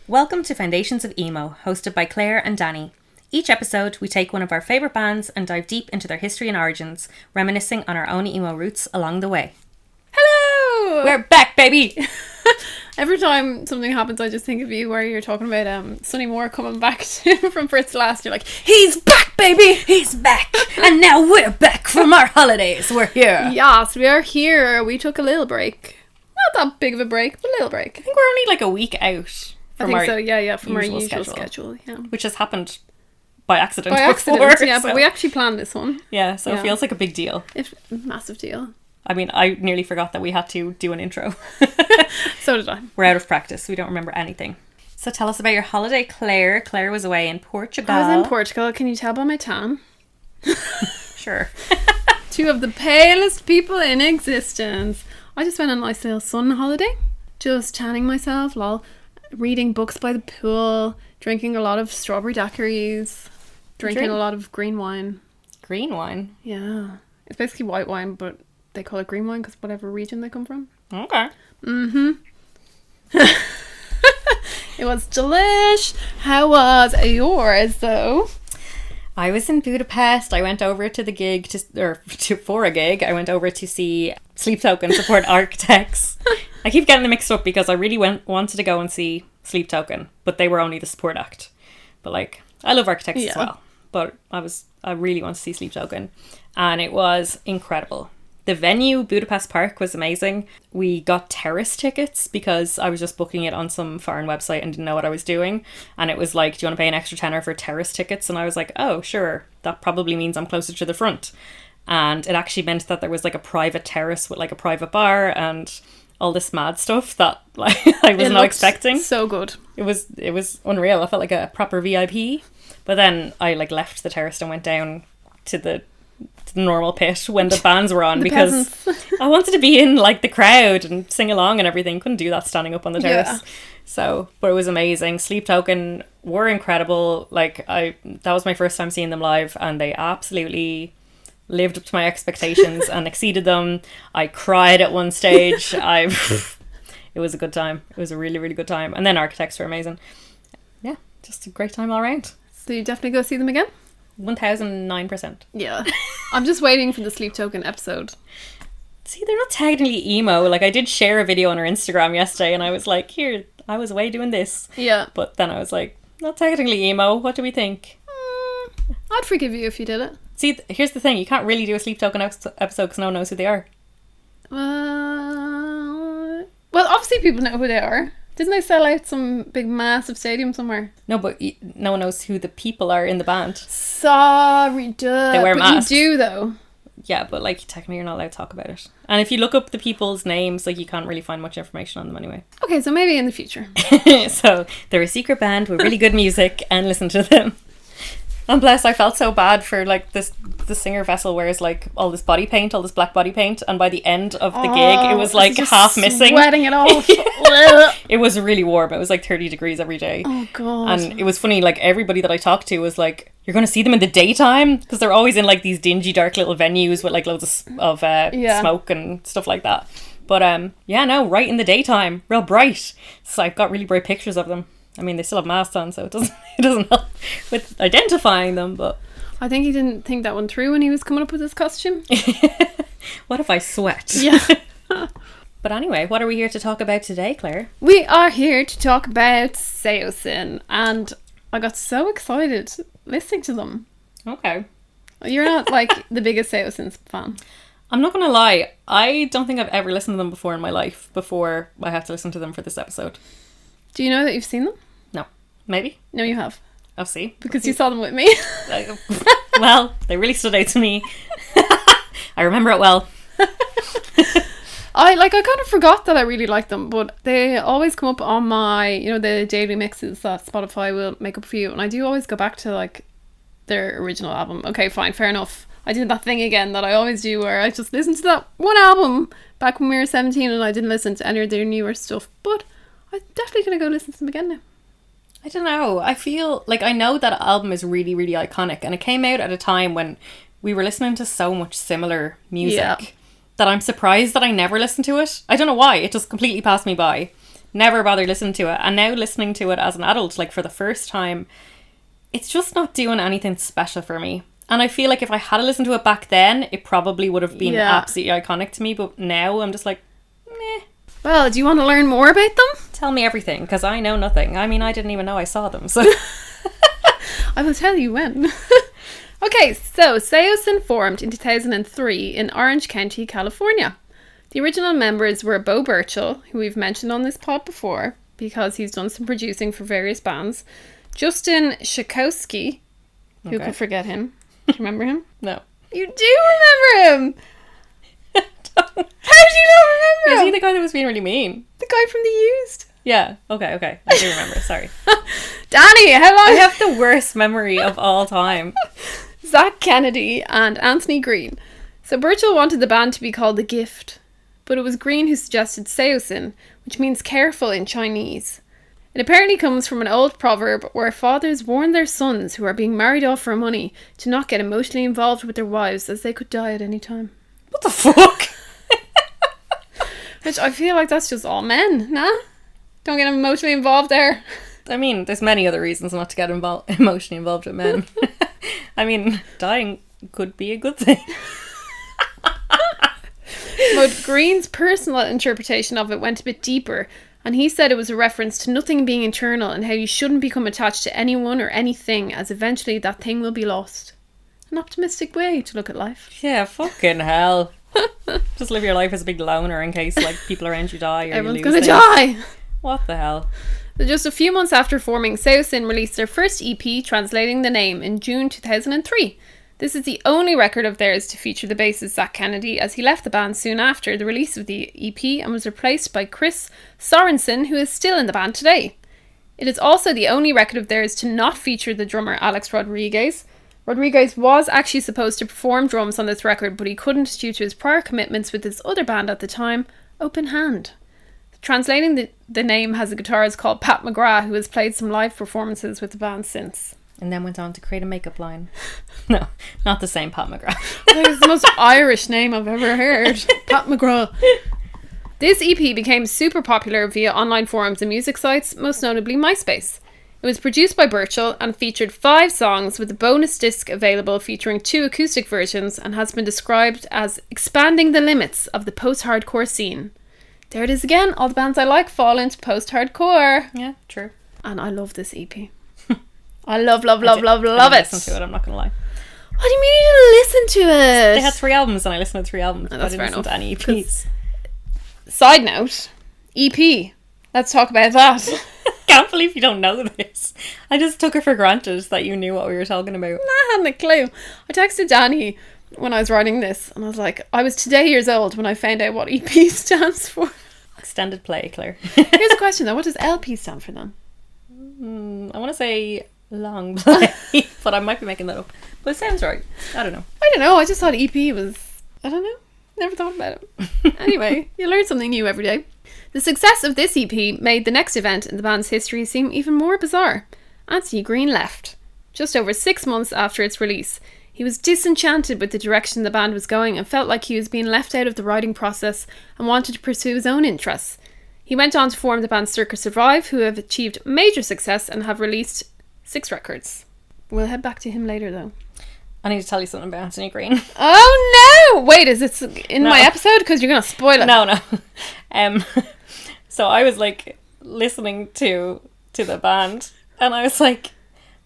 Welcome to Foundations of Emo, hosted by Claire and Dani. Each episode, we take one of our favourite bands and dive deep into their history and origins, reminiscing on our own emo roots along the way. Hello! We're back, baby! Every time something happens, I just think of you where you're talking about Sonny Moore coming back from Fritz last. You're like, he's back, baby! He's back! And now we're back from our holidays. We're here. Yes, we are here. We took a little break. Not that big of a break, but a little break. I think we're only like a week out from our usual schedule. Yeah. Which has happened by accident before. Yeah, so. But we actually planned this one. Yeah, so it feels like a big deal. Massive deal. I mean, I nearly forgot that we had to do an intro. So did I. We're out of practice. We don't remember anything. So tell us about your holiday, Claire. Claire was away in Portugal. I was in Portugal. Can you tell by my tan? Sure. Two of the palest people in existence. I just went on a nice little sun holiday. Just tanning myself, lol. Reading books by the pool. Drinking a lot of strawberry daiquiris. Drinking a lot of green wine. Green wine? Yeah. It's basically white wine, but they call it green wine because whatever region they come from. Okay. Mm-hmm. It was delish. How was yours, though? I was in Budapest. I went over to the gig for a gig. I went over to see Sleep Token support Architects. I keep getting them mixed up because I really wanted to go and see Sleep Token, but they were only the support act. But like, I love Architects as well. But I really want to see Sleep Token, and it was incredible. The venue, Budapest Park, was amazing. We got terrace tickets because I was just booking it on some foreign website and didn't know what I was doing. And it was like, do you want to pay an extra tenner for terrace tickets? And I was like, oh, sure. That probably means I'm closer to the front. And it actually meant that there was like a private terrace with like a private bar and all this mad stuff that like I was not expecting. So good. It was unreal. I felt like a proper VIP. But then I like left the terrace and went down to the normal pit when the bands were on because I wanted to be in like the crowd and sing along and everything. Couldn't do that standing up on the terrace. Yeah. So, but it was amazing. Sleep Token were incredible. Like that was my first time seeing them live and they absolutely lived up to my expectations and exceeded them. I cried at one stage. It was a good time. It was a really, really good time. And then Architects were amazing. Yeah, just a great time all around. So you definitely go see them again? 1009%. Yeah. I'm just waiting for the Sleep Token episode. See, they're not technically emo. Like, I did share a video on our Instagram yesterday and I was like, here, I was away doing this. Yeah. But then I was like, not technically emo. What do we think? I'd forgive you if you did it. See, here's the thing. You can't really do a Sleep Token episode because no one knows who they are. Well, obviously people know who they are. Didn't they sell out some big massive stadium somewhere? No, but no one knows who the people are in the band. Sorry, duh. They wear masks. You do, though. Yeah, but like technically you're not allowed to talk about it. And if you look up the people's names, like you can't really find much information on them anyway. Okay, so maybe in the future. So they're a secret band with really good music and listen to them. And bless, I felt so bad for like the singer Vessel wears like all this body paint, all this black body paint, and by the end of the gig it was like half missing. Sweating it off. It was really warm. It was like 30 degrees every day. Oh god. And it was funny, like everybody that I talked to was like, you're going to see them in the daytime? Because they're always in like these dingy dark little venues with like loads of smoke and stuff like that. But right in the daytime, real bright. So I've got really bright pictures of them. I mean, they still have masks on, so it doesn't help with identifying them, but I think he didn't think that one through when he was coming up with his costume. What if I sweat? Yeah. But anyway, what are we here to talk about today, Claire? We are here to talk about Saosin, and I got so excited listening to them. Okay. You're not like the biggest Saosin fan. I'm not gonna lie, I don't think I've ever listened to them before in my life before I had to listen to them for this episode. Do you know that you've seen them? No. Maybe? No, you have. I'll see. Because you saw them with me. Well, they really stood out to me. I remember it well. I kind of forgot that I really liked them, but they always come up on my, the daily mixes that Spotify will make up for you, and I do always go back to like their original album. Okay, fine, fair enough. I did that thing again that I always do where I just listened to that one album back when we were 17 and I didn't listen to any of their newer stuff, but I'm definitely going to go listen to them again now. I don't know. I feel like I know that album is really, really iconic, and it came out at a time when we were listening to so much similar music that I'm surprised that I never listened to it. I don't know why. It just completely passed me by. never bothered listening to it. And now listening to it as an adult, like for the first time, it's just not doing anything special for me. And I feel like if I had listened to it back then, it probably would have been absolutely iconic to me. But now I'm just like, meh. Well, do you want to learn more about them? Tell me everything, because I know nothing. I mean, I didn't even know I saw them, so... I will tell you when. Okay, so Saosin formed in 2003 in Orange County, California. The original members were Bo Burchell, who we've mentioned on this pod before, because he's done some producing for various bands. Justin Shakowski, who could forget him. Do you remember him? No. You do remember him! How do you not remember him? Is he the guy that was being really mean? The guy from The Used. Yeah, okay. I do remember, sorry. Dani, how long? I have the worst memory of all time. Zach Kennedy and Anthony Green. So Burchell wanted the band to be called The Gift, but it was Green who suggested Saosin, which means careful in Chinese. It apparently comes from an old proverb where fathers warn their sons who are being married off for money to not get emotionally involved with their wives as they could die at any time. What the fuck? Which I feel like that's just all men, nah? Don't get emotionally involved there. I mean, there's many other reasons not to get emotionally involved with men. I mean, dying could be a good thing. But Green's personal interpretation of it went a bit deeper, and he said it was a reference to nothing being eternal and how you shouldn't become attached to anyone or anything, as eventually that thing will be lost. An optimistic way to look at life. Yeah, fucking hell. Just live your life as a big loner in case like people around you die or Everyone's you lose gonna die. What the hell? Just a few months after forming, Saosin released their first EP translating the name in June 2003. This is the only record of theirs to feature the bassist Zach Kennedy, as he left the band soon after the release of the EP and was replaced by Chris Sorensen, who is still in the band today. It is also the only record of theirs to not feature the drummer Alex Rodriguez. Rodriguez was actually supposed to perform drums on this record, but he couldn't due to his prior commitments with his other band at the time, Open Hand. Translating the name has a guitarist called Pat McGrath, who has played some live performances with the band since. And then went on to create a makeup line. No, not the same Pat McGrath. It's the most Irish name I've ever heard. Pat McGrath. This EP became super popular via online forums and music sites, most notably MySpace. It was produced by Burchell and featured 5 songs with a bonus disc available featuring 2 acoustic versions, and has been described as expanding the limits of the post-hardcore scene. There it is again. All the bands I like fall into post-hardcore. Yeah, true. And I love this EP. I love it. I listen to it, I'm not going to lie. What do you mean you didn't listen to it? They had 3 albums and I listened to 3 albums. Oh, that's I didn't listen to any EPs. Side note, EP. Let's talk about that. Can't believe you don't know this. I just took it for granted that you knew what we were talking about. I hadn't a clue. I texted Dani when I was writing this, and I was like, I was today years old when I found out what EP stands for. Extended play, Claire. Here's a question though, what does LP stand for then? I want to say long play, but I might be making that up. But it sounds right. I don't know. I just thought EP was, I don't know. Never thought about it. Anyway, you learn something new every day. The success of this EP made the next event in the band's history seem even more bizarre. Anthony Green left. Just over 6 months after its release, he was disenchanted with the direction the band was going and felt like he was being left out of the writing process and wanted to pursue his own interests. He went on to form the band Circa Survive, who have achieved major success and have released 6 records. We'll head back to him later though. I need to tell you something about Anthony Green. Oh no! Wait, is it in my episode? Because you're going to spoil it. No. So I was like listening to the band and I was like,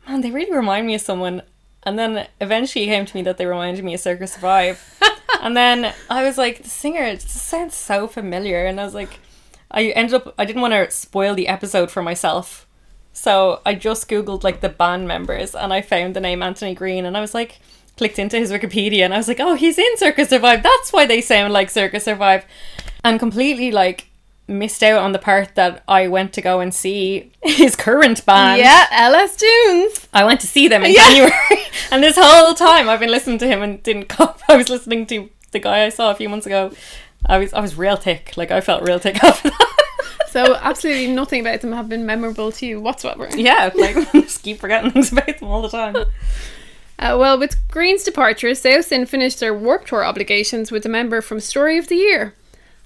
man, they really remind me of someone. And then eventually it came to me that they reminded me of Circa Survive. And then I was like, the singer, it just sounds so familiar. And I was like, I didn't want to spoil the episode for myself. So I just Googled like the band members and I found the name Anthony Green and I was like, clicked into his Wikipedia and I was like, oh, he's in Circa Survive. That's why they sound like Circa Survive. And completely like missed out on the part that I went to go and see his current band. Yeah, LS Dunes. I went to see them in January. And this whole time I've been listening to him and didn't cop. I was listening to the guy I saw a few months ago. I was real thick. Like I felt real thick after that. So absolutely nothing about them have been memorable to you whatsoever. Yeah, like just keep forgetting things about them all the time. Well, with Green's departure, Saosin finished their Warped Tour obligations with a member from Story of the Year.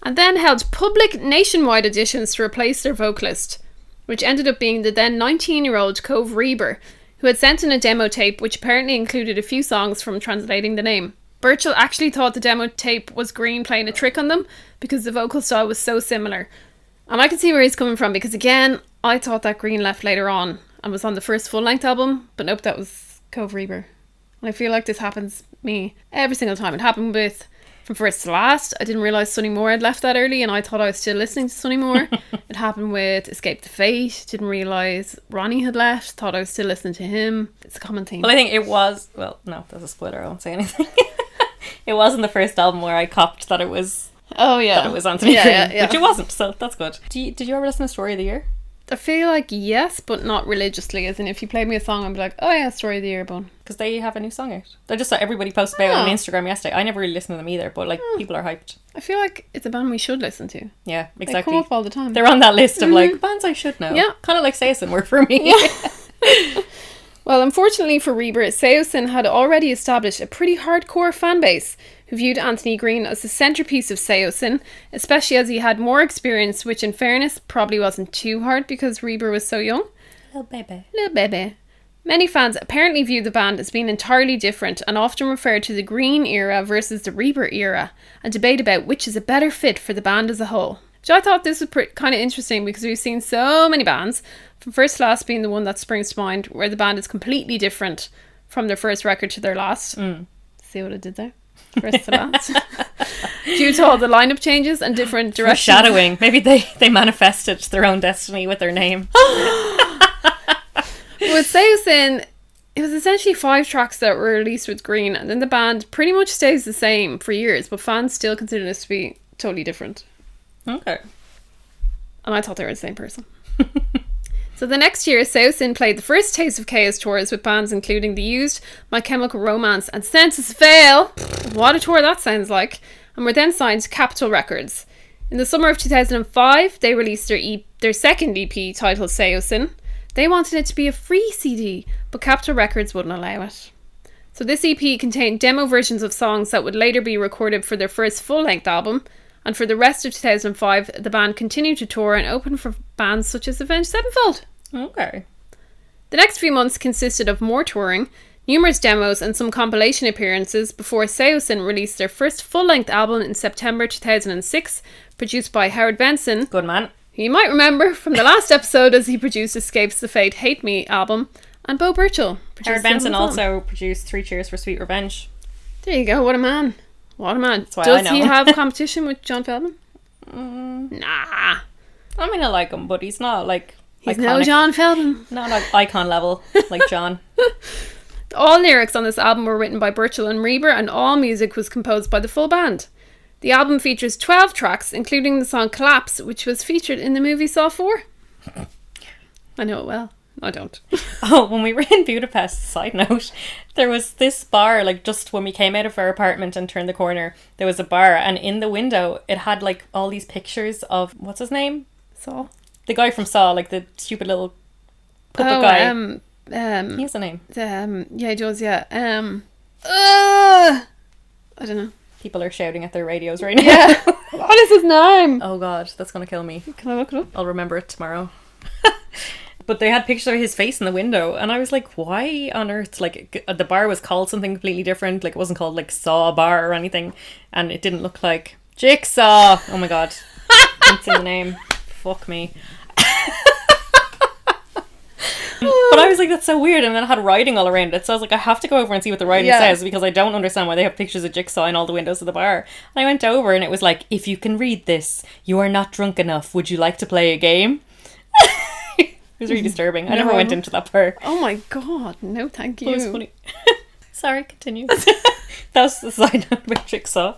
and then held public nationwide auditions to replace their vocalist, which ended up being the then 19-year-old Cove Reber, who had sent in a demo tape which apparently included a few songs from Translating the Name. Burchell actually thought the demo tape was Green playing a trick on them because the vocal style was so similar. And I can see where he's coming from, because again, I thought that Green left later on and was on the first full-length album, but nope, that was Cove Reber. And I feel like this happens to me every single time. It happened with From First to Last. I didn't realise Sonny Moore had left that early and I thought I was still listening to Sonny Moore. It happened with Escape the Fate. Didn't realise Ronnie had left. Thought I was still listening to him. It's a common theme. Well, I think it was... Well, no, that's a spoiler. I won't say anything. It wasn't the first album where I copped that it was... Oh, yeah. That it was Anthony Green. Yeah. Which it wasn't, so that's good. Did you ever listen to Story of the Year? I feel like yes, but not religiously. As in, if you played me a song, I'd be like, oh yeah, Story of the Year, Bone. Because they have a new song out. They just everybody posted about it on Instagram yesterday. I never really listened to them either, but like people are hyped. I feel like it's a band we should listen to. Yeah, exactly. They come up all the time. They're on that list of like bands I should know. Yeah. Kind of like Saosin were for me. Yeah. Well, unfortunately for Reber, Saosin had already established a pretty hardcore fan base who viewed Anthony Green as the centrepiece of Saosin, especially as he had more experience, which in fairness probably wasn't too hard because Reber was so young. Little baby. Many fans apparently view the band as being entirely different and often refer to the Green era versus the Reber era and debate about which is a better fit for the band as a whole. Which I thought this was kind of interesting because we've seen so many bands, From First to Last being the one that springs to mind, where the band is completely different from their first record to their last. See what I did there? First to last. Due to all the lineup changes and different directions. Foreshadowing. Maybe they manifested their own destiny with their name. With Saosin, it was essentially 5 tracks that were released with Green, and then the band pretty much stays the same for years, but fans still consider this to be totally different. Okay. And I thought they were the same person. So the next year, Saosin played the first Taste of Chaos tours with bands including The Used, My Chemical Romance and Senses Fail. What a tour that sounds like. And were then signed to Capitol Records. In the summer of 2005, they released their second EP titled Saosin. They wanted it to be a free CD, but Capitol Records wouldn't allow it. So this EP contained demo versions of songs that would later be recorded for their first full-length album. And for the rest of 2005, the band continued to tour and open for bands such as Avenged Sevenfold. Okay. The next few months consisted of more touring, numerous demos and some compilation appearances before Saosin released their first full-length album in September 2006, produced by Howard Benson. Good man. Who you might remember from the last episode as he produced Escapes the Fate Hate Me album, and Bo Burchell. Howard Benson also produced 3 Cheers for Sweet Revenge. There you go, what a man. What a man. That's why Does I know. he have competition with John Feldman? Nah. I mean, I like him, but he's not like He's iconic. no John Feldman. Not like icon level like John. All lyrics on this album were written by Burchell and Reber, and all music was composed by the full band. The album features 12 tracks, including the song Collapse, which was featured in the movie Saw 4. I know it well. I don't. Oh, when we were in Budapest, side note, there was this bar, like just when we came out of our apartment and turned the corner, there was a bar, and in the window it had like all these pictures of, what's his name? Saw? The guy from Saw, like the stupid little puppet guy. He has a name. Yeah, he does, yeah. I don't know. People are shouting at their radios right now. Yeah. What is his name? Oh god, that's gonna kill me. Can I look it up? I'll remember it tomorrow. But they had pictures of his face in the window, and I was like, why on earth? Like, the bar was called something completely different. Like, it wasn't called like Saw Bar or anything, and it didn't look like Jigsaw. Oh my god, it's in the name. Fuck me. But I was like, that's so weird, and then it had writing all around it, so I was like, I have to go over and see what the writing says, because I don't understand why they have pictures of Jigsaw in all the windows of the bar. And I went over and it was like, if you can read this, you are not drunk enough, would you like to play a game? It was really disturbing. I never went into that bar. Oh my god, no thank you. It was funny. Sorry, continue. That was the side note about Jigsaw.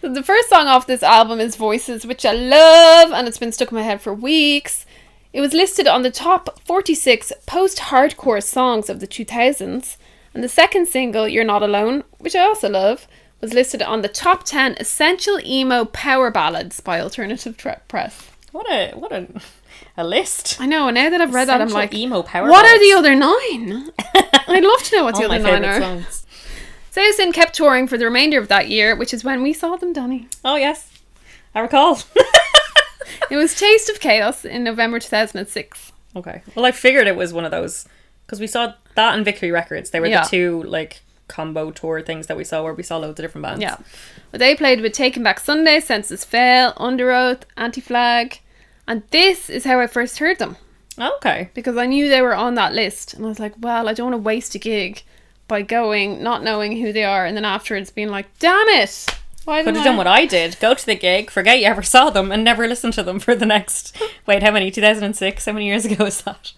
So the first song off this album is Voices, which I love, and it's been stuck in my head for weeks. It was listed on the top 46 post-hardcore songs of the 2000s, and the second single, You're Not Alone, which I also love, was listed on the top 10 essential emo power ballads by Alternative Press. What a list. I know, and now that I've read that, I'm like, emo power what ballads. are the other 9? I'd love to know what the other 9 are. Songs. Saosin kept touring for the remainder of that year, which is when we saw them, Dani. Oh yes. I recall. It was Taste of Chaos in November 2006. Okay. Well, I figured it was one of those. Because we saw that and Victory Records. They were Yeah. the two, like, combo tour things that we saw where we saw loads of different bands. Yeah. But they played with Taking Back Sunday, Senses Fail, Under Oath, Anti-Flag. And this is how I first heard them. Okay. Because I knew they were on that list. And I was like, well, I don't want to waste a gig by going, not knowing who they are, and then afterwards being like, damn it! Why Could didn't have done what I did. Go to the gig, forget you ever saw them, and never listen to them for the next... Wait, how many? 2006? How many years ago was that?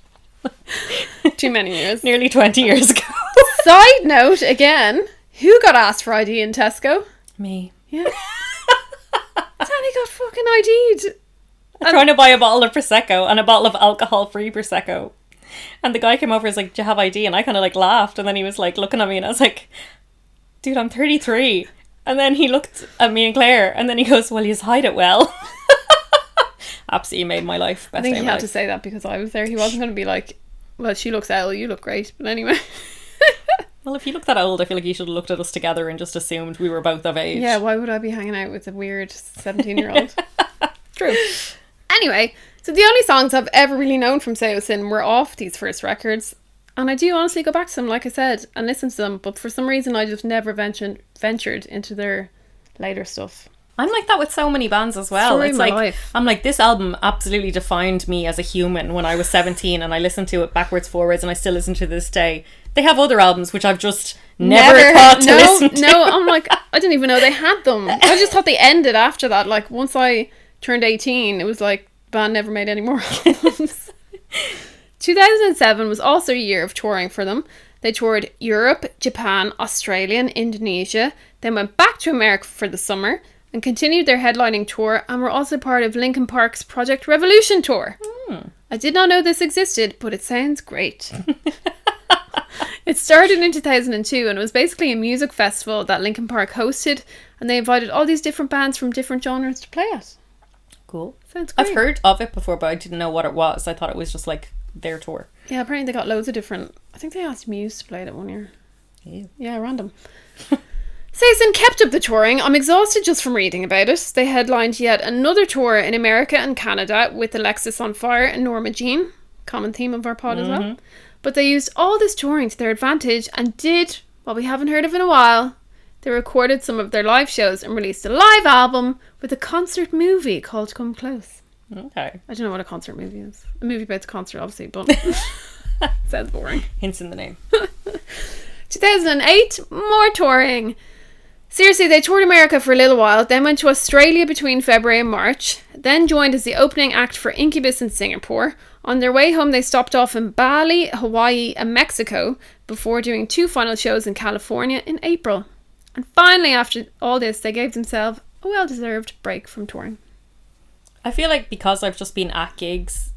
Too many years. Nearly 20 years ago. Side note, again, who got asked for ID in Tesco? Me. Yeah. Dani got fucking ID'd. I'm trying to buy a bottle of Prosecco and a bottle of alcohol-free Prosecco. And the guy came over and was like, do you have ID? And I kind of like laughed. And then he was like looking at me and I was like, dude, I'm 33. And then he looked at me and Claire and then he goes, well, you hide it well. Absolutely made my life. Best I think day he of my had to life. say that because I was there. He wasn't going to be like, well, she looks ill, you look great. But anyway. Well, if you look that old, I feel like you should have looked at us together and just assumed we were both of age. Yeah, why would I be hanging out with a weird 17-year-old? True. Anyway, so the only songs I've ever really known from Saosin were off these first records. And I do honestly go back to them, like I said, and listen to them. But for some reason, I just never ventured into their later stuff. I'm like that with so many bands as well. Story It's of my like life. I'm like, this album absolutely defined me as a human when I was 17 and I listened to it backwards, forwards, and I still listen to this day. They have other albums which I've just never thought to listen to. No, I'm like, I didn't even know they had them. I just thought they ended after that. Like, once I turned 18, it was like, band never made any more albums. 2007 was also a year of touring for them. They toured Europe, Japan, Australia, and Indonesia, then went back to America for the summer, and continued their headlining tour, and were also part of Linkin Park's Project Revolution tour. I did not know this existed, but it sounds great. It started in 2002 and was basically a music festival that Linkin Park hosted, and they invited all these different bands from different genres to play it. Cool. Sounds great. I've heard of it before, but I didn't know what it was. I thought it was just like their tour. Yeah, apparently they got loads of different... I think they asked Muse to play it one year. Ew. Yeah, random. Saosin kept up the touring. I'm exhausted just from reading about it. They headlined yet another tour in America and Canada with Alexis on Fire and Norma Jean. Common theme of our pod as well. But they used all this touring to their advantage and did what we haven't heard of in a while. They recorded some of their live shows and released a live album with a concert movie called Come Close. Okay. I don't know what a concert movie is. A movie about the concert, obviously, but sounds boring. Hints in the name. 2008, more touring. Seriously, they toured America for a little while, then went to Australia between February and March, then joined as the opening act for Incubus in Singapore. On their way home, they stopped off in Bali, Hawaii, and Mexico before doing 2 final shows in California in April. And finally, after all this, they gave themselves a well-deserved break from touring. I feel like because I've just been at gigs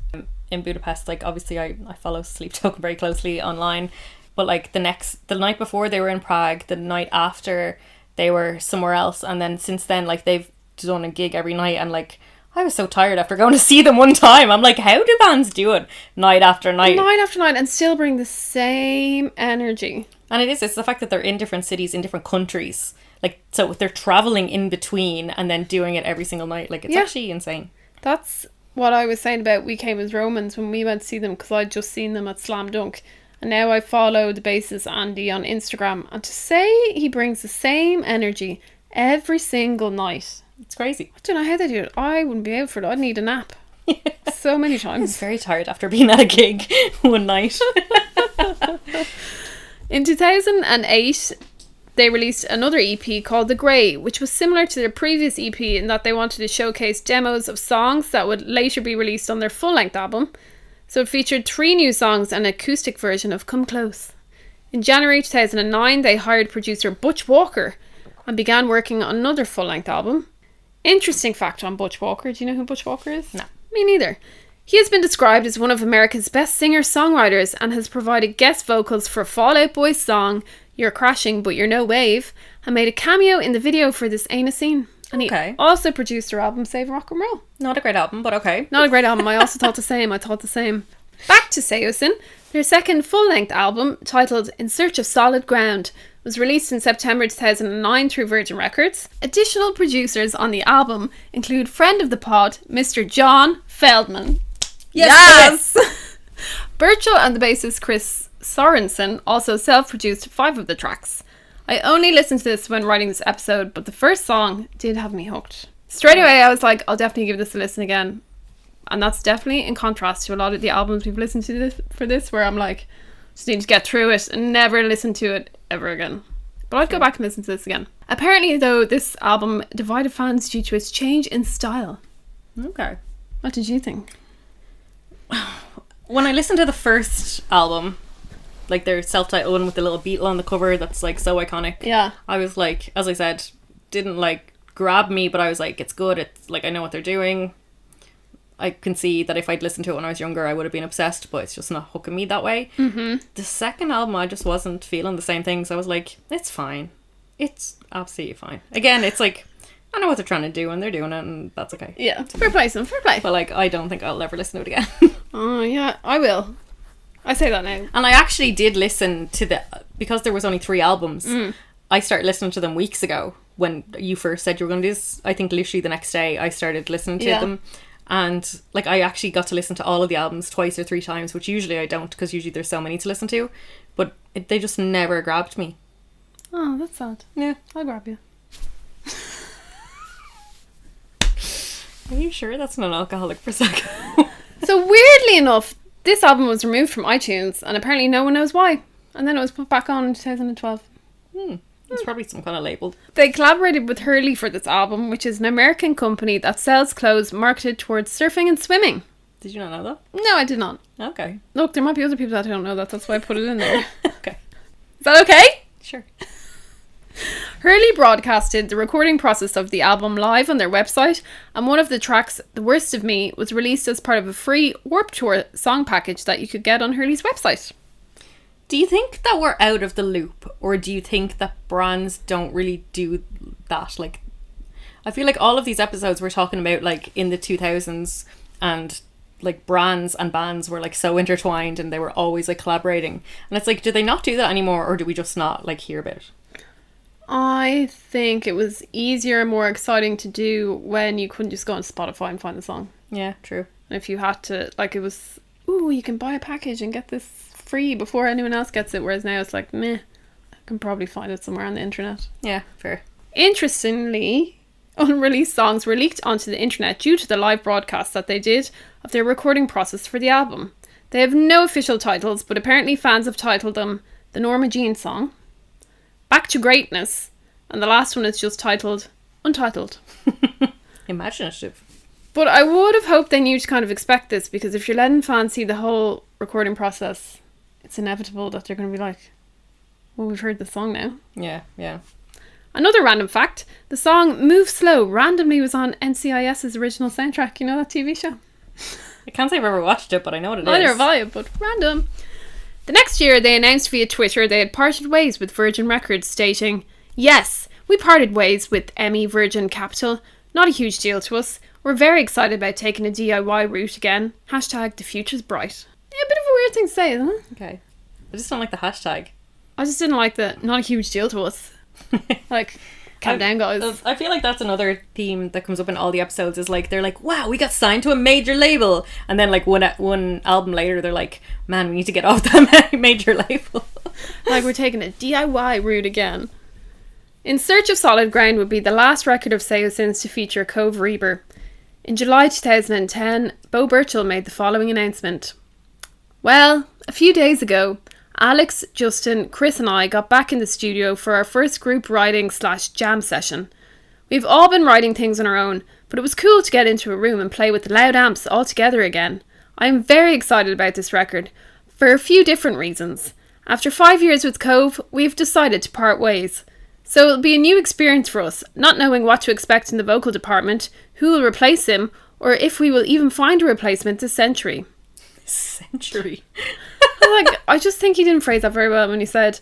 in Budapest, like obviously I follow Sleep Token very closely online, but like the night before they were in Prague, the night after they were somewhere else, and then since then like they've done a gig every night, and like I was so tired after going to see them one time. I'm like, how do bands do it night after night? Night after night and still bring the same energy. And it's the fact that they're in different cities, in different countries. Like, so they're travelling in between and then doing it every single night. Like, it's actually insane. That's what I was saying about We Came as Romans when we went to see them, because I'd just seen them at Slam Dunk. And now I follow the bassist Andy on Instagram. And to say he brings the same energy every single night. It's crazy. I don't know how they do it. I wouldn't be able for it. I'd need a nap. So many I was times. very tired after being at a gig one night. In 2008, they released another EP called The Grey, which was similar to their previous EP in that they wanted to showcase demos of songs that would later be released on their full-length album. So it featured 3 new songs and an acoustic version of Come Close. In January 2009, they hired producer Butch Walker and began working on another full-length album. Interesting fact on Butch Walker. Do you know who Butch Walker is? No. Me neither. He has been described as one of America's best singer-songwriters and has provided guest vocals for Fall Out Boy's song You're Crashing But You're No Wave, and made a cameo in the video for This Ain't a Scene. And he also produced their album Save Rock and Roll. Not a great album, but okay. Not a great album. I also thought the same. Back to Saosin. Their second full-length album, titled In Search of Solid Ground, was released in September 2009 through Virgin Records. Additional producers on the album include friend of the pod, Mr. John Feldman. Yes! Birchall and the bassist Chris Sorensen also self-produced 5 of the tracks. I only listened to this when writing this episode, but the first song did have me hooked. Straight away, I was like, I'll definitely give this a listen again. And that's definitely in contrast to a lot of the albums we've listened to for this, where I'm like, just need to get through it and never listen to it ever again. But I'd go back and listen to this again. Apparently, though, this album divided fans due to its change in style. Okay. What did you think? When I listened to the first album, like their self-titled one with the little beetle on the cover that's like so iconic. Yeah. I was like, as I said, didn't like grab me, but I was like, it's good. It's like, I know what they're doing. I can see that if I'd listened to it when I was younger, I would have been obsessed, but it's just not hooking me that way. Mm-hmm. The second album, I just wasn't feeling the same thing. So I was like, it's fine. It's absolutely fine. Again, it's like, I know what they're trying to do and they're doing it, and that's okay. Yeah. Fair play, son. Fair play. But like, I don't think I'll ever listen to it again. Oh, yeah. I will. I say that now. And I actually did listen to because there was only 3 albums, I started listening to them weeks ago when you first said you were going to do this. I think literally the next day I started listening to them. And like, I actually got to listen to all of the albums twice or 3 times, which usually I don't, because usually there's so many to listen to. But they just never grabbed me. Oh, that's sad. Yeah. I'll grab you. Are you sure that's not an alcoholic Prosecco? So weirdly enough, this album was removed from iTunes, and apparently no one knows why. And then it was put back on in 2012. It's probably some kind of label. They collaborated with Hurley for this album, which is an American company that sells clothes marketed towards surfing and swimming. Did you not know that? No, I did not. Okay. Look, there might be other people that don't know that. That's why I put it in there. Okay. Is that okay? Sure. Hurley broadcasted the recording process of the album live on their website, and one of the tracks, The Worst of Me, was released as part of a free Warped Tour song package that you could get on Hurley's website. Do you think that we're out of the loop, or do you think that brands don't really do that? Like, I feel like all of these episodes we're talking about, like, in the 2000s, and like brands and bands were like so intertwined and they were always like collaborating, and it's like, do they not do that anymore, or do we just not like hear about it? I think it was easier and more exciting to do when you couldn't just go on Spotify and find the song. Yeah, true. And if you had to, like, it was, ooh, you can buy a package and get this free before anyone else gets it, whereas now it's like, meh, I can probably find it somewhere on the internet. Yeah, fair. Interestingly, unreleased songs were leaked onto the internet due to the live broadcast that they did of their recording process for the album. They have no official titles, but apparently fans have titled them The Norma Jean Song, Back to Greatness, and the last one is just titled Untitled. Imaginative. But I would have hoped they knew to kind of expect this, because if you're letting fans see the whole recording process, it's inevitable that they're going to be like, well, we've heard the song now. Yeah, yeah. Another random fact, the song Move Slow randomly was on NCIS's original soundtrack. You know that TV show? I can't say I've ever watched it, but I know what it is. Neither have I, but random. The next year, they announced via Twitter they had parted ways with Virgin Records, stating, "Yes, we parted ways with ME Virgin Capital. Not a huge deal to us. We're very excited about taking a DIY route again. Hashtag the future's bright." Yeah, a bit of a weird thing to say, isn't it? Okay. I just don't like the hashtag. I just didn't like the not a huge deal to us. Like, calm down, guys. I feel like that's another theme that comes up in all the episodes, is like, they're like, wow, we got signed to a major label, and then like one album later they're like, man, we need to get off that major label. Like, we're taking a DIY route again. In Search of Solid Ground would be the last record of Saosin's to feature Cove Reber. In July 2010, Bo Birchall made the following announcement. "Well, a few days ago, Alex, Justin, Chris and I got back in the studio for our first group writing/jam session. We've all been writing things on our own, but it was cool to get into a room and play with the loud amps all together again. I am very excited about this record, for a few different reasons. After 5 years with Cove, we've decided to part ways. So it'll be a new experience for us, not knowing what to expect in the vocal department, who will replace him, or if we will even find a replacement this century." Century. I just think he didn't phrase that very well when he said,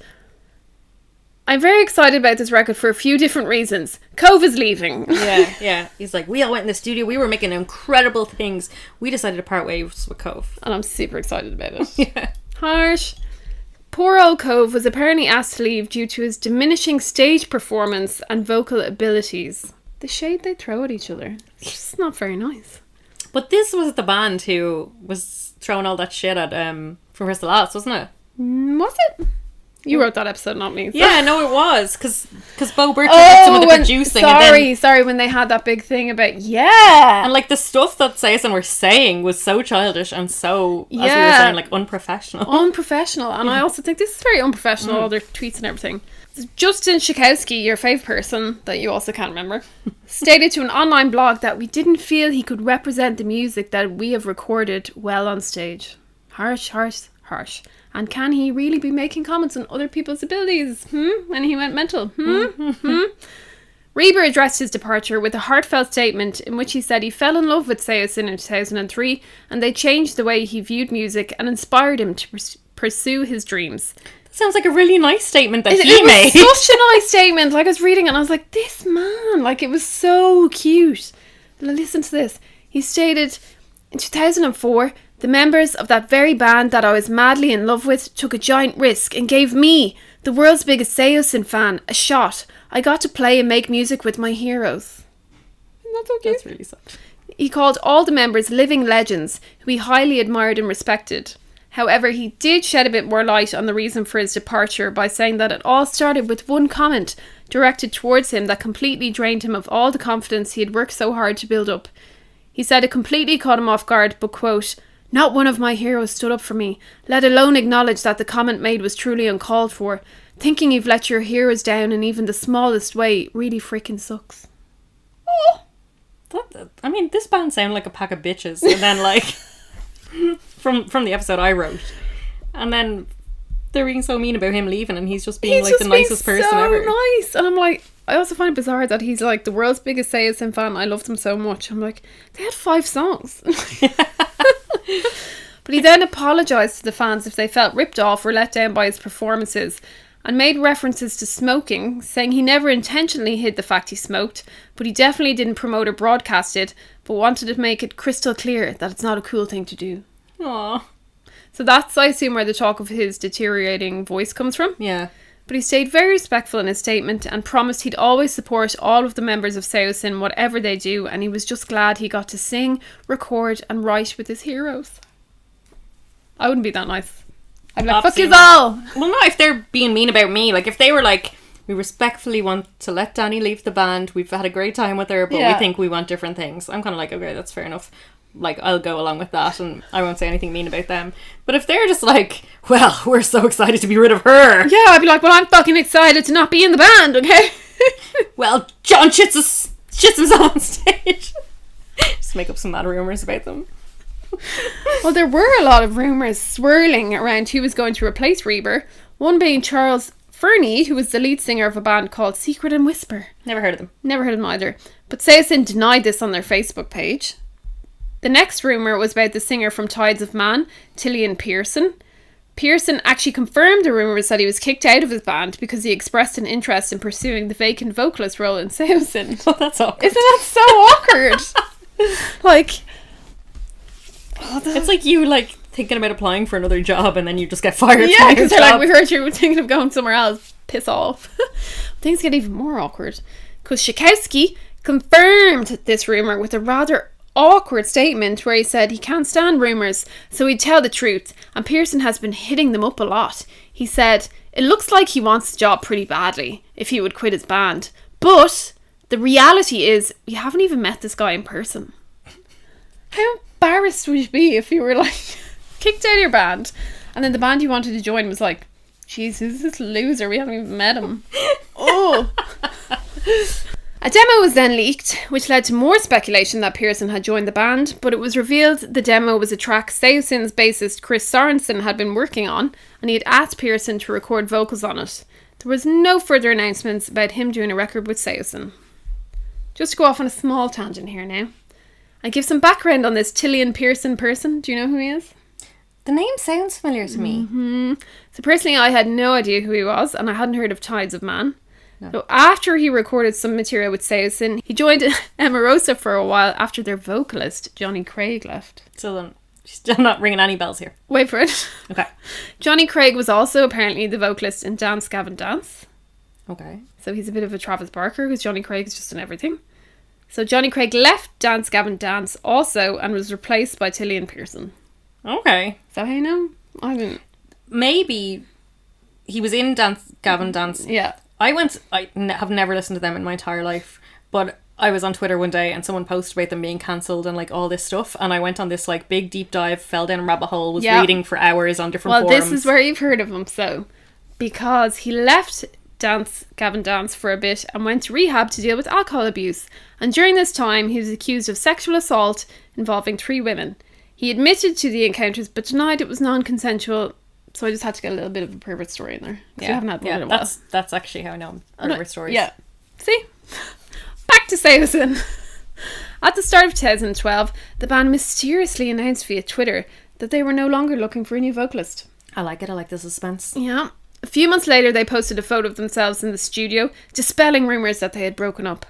"I'm very excited about this record for a few different reasons. Cove is leaving." Yeah. He's like, we all went in the studio, we were making incredible things. We decided to part ways with Cove. And I'm super excited about it. Yeah. Harsh. Poor old Cove was apparently asked to leave due to his diminishing stage performance and vocal abilities. The shade they throw at each other. It's just not very nice. But this was the band who was throwing all that shit at From First to Last, wasn't it? Was it? You wrote that episode, not me. So. Yeah, no, it was. Because Bo Burton did some of the producing. Sorry, when they had that big thing about, yeah. And like the stuff that Saosin were saying was so childish and so, as we were saying, like unprofessional. Unprofessional. And I also think this is very unprofessional, all their tweets and everything. Justin Schakowsky, your fave person, that you also can't remember, stated to an online blog that we didn't feel he could represent the music that we have recorded well on stage. Harsh. And can he really be making comments on other people's abilities? When he went mental? Reber addressed his departure with a heartfelt statement in which he said he fell in love with Saosin in 2003 and they changed the way he viewed music and inspired him to pursue his dreams. That sounds like a really nice statement that he made. It was such a nice statement. Like, I was reading it and I was like, this man, like, it was so cute. Listen to this. He stated, in 2004, the members of that very band that I was madly in love with took a giant risk and gave me, the world's biggest Saosin fan, a shot. I got to play and make music with my heroes. Isn't that so cute? That's really sad. He called all the members living legends who he highly admired and respected. However, he did shed a bit more light on the reason for his departure by saying that it all started with one comment directed towards him that completely drained him of all the confidence he had worked so hard to build up. He said it completely caught him off guard, but quote, "Not one of my heroes stood up for me, let alone acknowledge that the comment made was truly uncalled for. Thinking you've let your heroes down in even the smallest way really freaking sucks." Oh, I mean, this band sounded like a pack of bitches. And then, like, from the episode I wrote. And then they're being so mean about him leaving and he's just being, the nicest person ever. So nice. And I'm like, I also find it bizarre that he's, like, the world's biggest Saosin fan. I loved him so much. I'm like, they had 5 songs. But he then apologised to the fans if they felt ripped off or let down by his performances and made references to smoking, saying he never intentionally hid the fact he smoked, but he definitely didn't promote or broadcast it, but wanted to make it crystal clear that it's not a cool thing to do. Aww. So that's, I assume, where the talk of his deteriorating voice comes from. Yeah. But he stayed very respectful in his statement and promised he'd always support all of the members of Saosin, whatever they do, and he was just glad he got to sing, record and write with his heroes. I wouldn't be that nice. I'd be like, fuck you all! Well, not if they're being mean about me. Like, if they were like, we respectfully want to let Dani leave the band, we've had a great time with her, but we think we want different things. I'm kind of like, okay, that's fair enough. Like, I'll go along with that and I won't say anything mean about them. But if they're just like, well, we're so excited to be rid of her. Yeah, I'd be like, well, I'm fucking excited to not be in the band, okay? Well, John shits himself on stage. Just make up some mad rumours about them. Well, there were a lot of rumours swirling around who was going to replace Reber. One being Charles Fernie, who was the lead singer of a band called Secret and Whisper. Never heard of them. Never heard of them either. But Saosin denied this on their Facebook page. The next rumour was about the singer from Tides of Man, Tillian Pearson. Pearson actually confirmed the rumours that he was kicked out of his band because he expressed an interest in pursuing the vacant vocalist role in Saosin. Oh, that's awkward. Isn't that so awkward? Like... It's like you, like, thinking about applying for another job and then you just get fired. Yeah, because they're like, we heard you were thinking of going somewhere else. Piss off. Things get even more awkward. Because Schakowsky confirmed this rumour with a rather awkward statement where he said he can't stand rumours, so he'd tell the truth, and Pearson has been hitting them up a lot. He said, it looks like he wants the job pretty badly if he would quit his band. But the reality is, we haven't even met this guy in person. How embarrassed would you be if you were like kicked out of your band and then the band you wanted to join was like, jeez, who's this loser? We haven't even met him. Oh. A demo was then leaked, which led to more speculation that Pearson had joined the band, but it was revealed the demo was a track Saosin's bassist Chris Sorensen had been working on, and he had asked Pearson to record vocals on it. There was no further announcements about him doing a record with Saosin. Just to go off on a small tangent here now, I give some background on this Tillian Pearson person. Do you know who he is? The name sounds familiar to me. Mm-hmm. So personally, I had no idea who he was, and I hadn't heard of Tides of Man. No. So after he recorded some material with Saosin, he joined Emarosa for a while after their vocalist, Johnny Craig, left. So then, Still not ringing any bells here. Wait for it. Okay. Johnny Craig was also apparently the vocalist in Dance Gavin Dance. Okay. So he's a bit of a Travis Barker because Johnny Craig is just in everything. So Johnny Craig left Dance Gavin Dance also and was replaced by Tillian Pearson. Okay. Is that how you know? I didn't. Maybe he was in Dance Gavin Dance. Yeah. I have never listened to them in my entire life, but I was on Twitter one day and someone posted about them being cancelled and like all this stuff, and I went on this like big deep dive, fell down a rabbit hole, was reading for hours on different forums. Well, this is where you've heard of him, so. Because he left Dance Gavin Dance for a bit and went to rehab to deal with alcohol abuse, and during this time he was accused of sexual assault involving 3 women. He admitted to the encounters but denied it was non-consensual, so I just had to get a little bit of a pervert story in there. Yeah, we haven't had one in a while. That's actually how I know pervert stories. Yeah. See? Back to Saosin. At the start of 2012, the band mysteriously announced via Twitter that they were no longer looking for a new vocalist. I like it. I like the suspense. Yeah. A few months later, they posted a photo of themselves in the studio, dispelling rumours that they had broken up.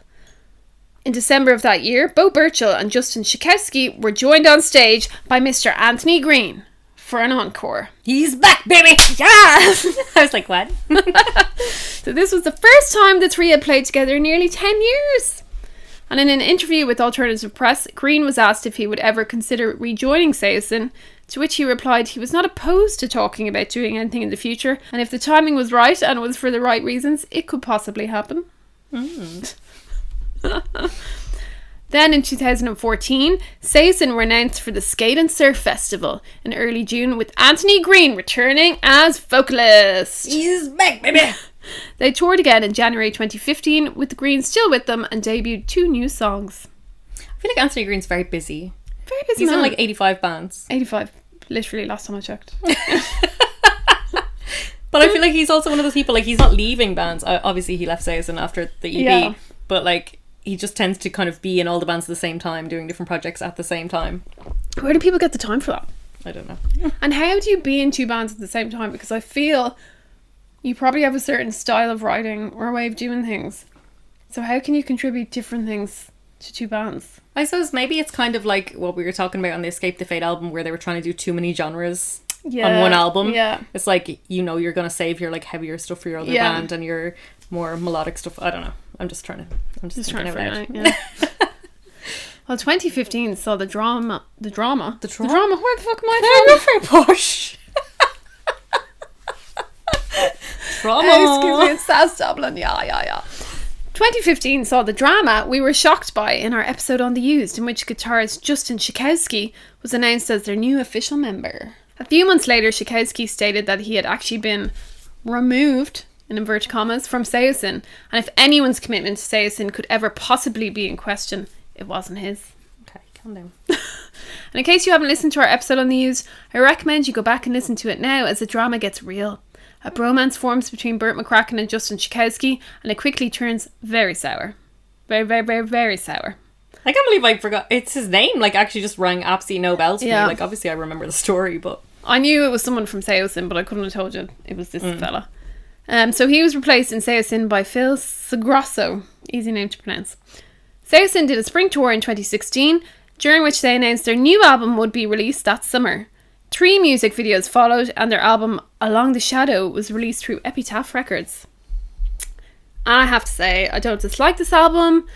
In December of that year, Bo Burchell and Justin Szykowski were joined on stage by Mr. Anthony Green for an encore. He's back, baby! Yeah! I was like, what? So this was the first time the three had played together in nearly 10 years. And in an interview with Alternative Press, Green was asked if he would ever consider rejoining Saosin, to which he replied he was not opposed to talking about doing anything in the future, and if the timing was right and was for the right reasons, it could possibly happen. Then in 2014, Saosin were announced for the Skate and Surf Festival in early June, with Anthony Green returning as vocalist. He's back, baby! They toured again in January 2015, with Green still with them, and debuted 2 new songs. I feel like Anthony Green's very busy. Very busy He's man. in like 85 bands. 85, literally, last time I checked. But I feel like he's also one of those people, like, he's not leaving bands. Obviously, he left Saosin after the EP. Yeah. But, like, he just tends to kind of be in all the bands at the same time, doing different projects at the same time. Where do people get the time for that? I don't know. And how do you be in 2 bands at the same time? Because I feel you probably have a certain style of writing or a way of doing things. So how can you contribute different things to 2 bands? I suppose maybe it's kind of like what we were talking about on the Escape the Fate album, where they were trying to do too many genres on one album. Yeah. It's like, you know, you're going to save your like heavier stuff for your other band and your more melodic stuff. I don't know. I'm just trying to Trying to figure figure it out. Yeah. Well, 2015 saw the drama. Where the fuck am I from? Very posh. Drama. Excuse me, it's South Dublin. Yeah. 2015 saw the drama we were shocked by in our episode on The Used, in which guitarist Justin Szykowski was announced as their new official member. A few months later, Szykowski stated that he had actually been removed, in inverted commas, from Saosin, and if anyone's commitment to Saosin could ever possibly be in question, it wasn't his. Okay, calm down. And in case you haven't listened to our episode on The Used, I recommend you go back and listen to it now, as the drama gets real. A bromance forms between Burt McCracken and Justin Szykowski, and it quickly turns very sour. Very, very, very, very sour. I can't believe I forgot. It's his name, like, actually just rang absolutely no bells to me. Yeah. Like, obviously I remember the story, but... I knew it was someone from Saosin, but I couldn't have told you it was this fella. So he was replaced in Saosin by Phil Sagrasso. Easy name to pronounce. Saosin did a spring tour in 2016, during which they announced their new album would be released that summer. 3 music videos followed, and their album Along the Shadow was released through Epitaph Records. And I have to say, I don't dislike this album,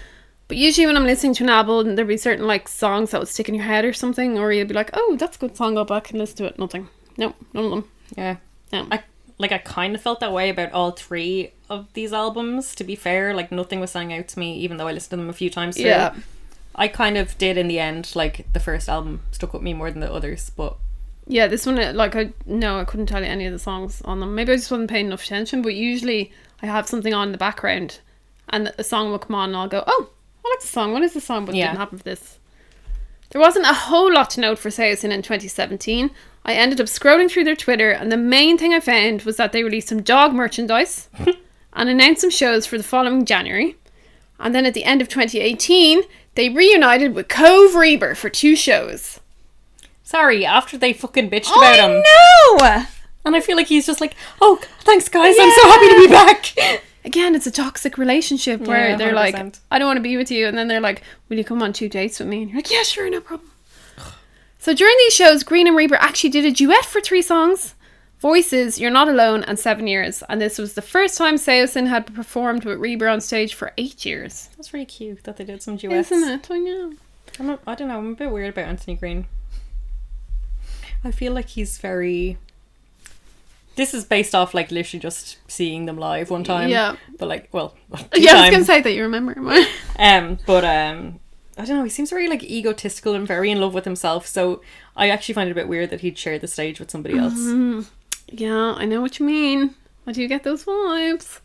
but usually when I'm listening to an album, there'll be certain like songs that would stick in your head or something, or you'll be like, oh, that's a good song, go back and listen to it. Nothing. No, none of them. Yeah. No. I kind of felt that way about all 3 of these albums, to be fair. Like, nothing was saying out to me, even though I listened to them a few times through. Yeah. I kind of did in the end. Like, the first album stuck with me more than the others, but... Yeah, this one, I couldn't tell you any of the songs on them. Maybe I just wasn't paying enough attention, but usually I have something on in the background and a song will come on and I'll go, oh, I like the song. What is the song? But it didn't happen for this. There wasn't a whole lot to note for Saosin in 2017. I ended up scrolling through their Twitter, and the main thing I found was that they released some dog merchandise and announced some shows for the following January. And then at the end of 2018, they reunited with Cove Reber for 2 shows. Sorry, after they fucking bitched about him. No! And I feel like he's just like, oh, thanks guys, I'm so happy to be back. Again, it's a toxic relationship where Yeah, they're like, 100%. I don't want to be with you. And then they're like, will you come on 2 dates with me? And you're like, yeah, sure, no problem. So during these shows, Green and Reber actually did a duet for 3 songs. Voices, You're Not Alone, and 7 Years. And this was the first time Saosin had performed with Reber on stage for 8 years. That's really cute that they did some duets. Isn't it? I know. I don't know, I'm a bit weird about Anthony Green. I feel like he's very... This is based off, like, literally just seeing them live one time. Yeah. But, like, well... Yeah, I was going to say that you remember him. But, I don't know, he seems very, like, egotistical and very in love with himself, so I actually find it a bit weird that he'd share the stage with somebody else. Yeah, I know what you mean. I do get those vibes.